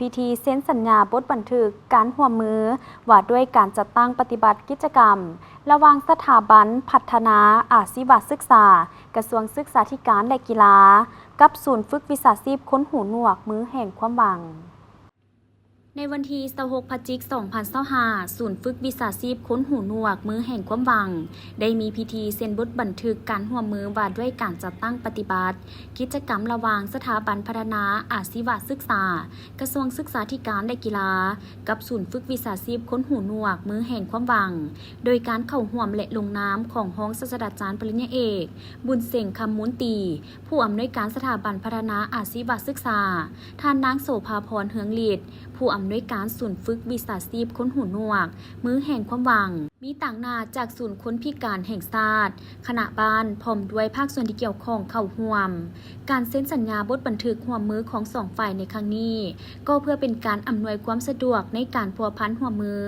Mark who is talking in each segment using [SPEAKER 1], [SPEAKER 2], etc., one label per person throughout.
[SPEAKER 1] พิธีเซ็นสัญญาบทบันทึกการร่วมมือว่าด้วยการจัดตั้งปฏิบัติกิจกรรมระหว่างสถาบันพัฒนาอาชีวศึกษากระทรวงศึกษาธิการและกีฬากับศูนย์ฝึกวิชาชีพคนหูหนวกมือแห่งความหวังในวันที่26 พฤศจิกายน 2025 ศูนย์ฝึกวิชาชีพคนหูหนวกมือแห่งความหวังได้มีพิธีเซ็นบทบันทึกการร่วมมือว่าด้วยการจัดตั้งปฏิบัติกิจกรรมระหว่างสถาบันพัฒนาอาชีวศึกษากระทรวงศึกษาธิการและกีฬากับศูนย์ฝึกวิชาชีพคนหูหนวกมือแห่งความหวังโดยการเข้าร่วมและลงนามของรองศาสตราจารย์ปริญญาเอกบุญเสงคำมุนตีผู้อำนวยการสถาบันพัฒนาอาชีวศึกษาท่านนางโสภาพรเฮืองฤทธิ์ผู้อำนวยการศูนย์ฝึกวิชาชีพคนหูหนวกมือแห่งความหวังมีต่างหน้าจากศูนย์คนพิการแห่งชาติคณะบ้านพร้อมด้วยภาคส่วนที่เกี่ยวข้องเข้าร่วมการเซ็นสัญญาบทบันทึกร่วมมือของสองฝ่ายในครั้งนี้ก็เพื่อเป็นการอำนวยความสะดวกในการพัวพันร่วมมือ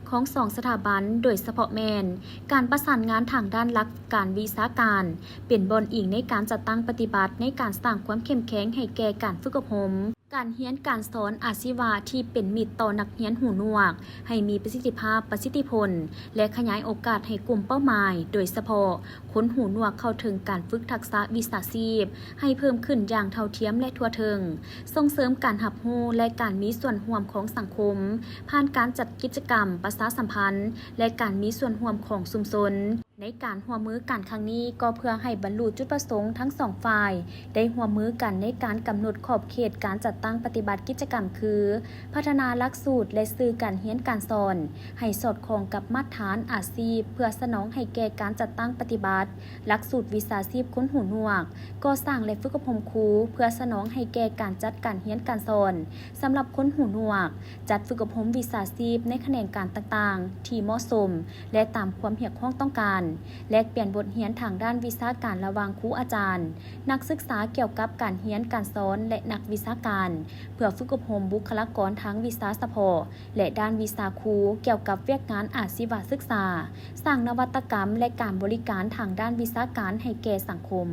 [SPEAKER 1] ของสองสถาบันโดยเฉพาะแมนการประสานงานทางด้านหลักการวิชาการเป็นบนอิงในการจัดตั้งปฏิบัติในการสร้างความเข้มแข็งให้แก่การฝึกอบรมการเรียนการสอนอาชีวะที่เป็นมิตรต่อนักเรียนหูหนวกให้มีประสิทธิภาพประสิทธิผลและขยายโอกาสให้กลุ่มเป้าหมายโดยเฉพาะคนหูหนวกเข้าถึงการฝึกทักษะวิชาชีพให้เพิ่มขึ้นอย่างเท่าเทียมและทั่วถึงส่งเสริมการรับรู้และการมีส่วนร่วมของสังคมผ่านการจัดกิจกรรมประชาสัมพันธ์และการมีส่วนร่วมของชุมชนในการร่วมมือกันครั้งนี้ก็เพื่อให้บรรลุจุดประสงค์ทั้งสองฝ่ายได้ร่วมมือกันในการกำหนดขอบเขตการจัดตั้งปฏิบัติกิจกรรมคือพัฒนาหลักสูตรและสื่อการเรียนการสอนให้สอดคล้องกับมาตรฐานอาชีพเพื่อสนองให้แก่การจัดตั้งปฏิบัติหลักสูตรวิชาชีพคนหูหนวกก่อสร้างและฝึกอบรมครูเพื่อสนองให้แก่การจัดการเรียนการสอนสำหรับคนหูหนวกจัดฝึกอบรมวิชาชีพในแขนงการต่างๆที่เหมาะสมและตามความเรียกร้องต้องการแลกเปลี่ยนบทเรียนทางด้านวิชาการระหว่างครูอาจารย์นักศึกษาเกี่ยวกับการเรียนการสอนและนักวิชาการเพื่อฝึกอบรมบุคลากรทั้งวิชาเฉพาะและด้านวิชาครูเกี่ยวกับเวียกงานอาชีวศึกษาสร้างนวัตกรรมและการบริการทางด้านวิชาการให้แก่สังคม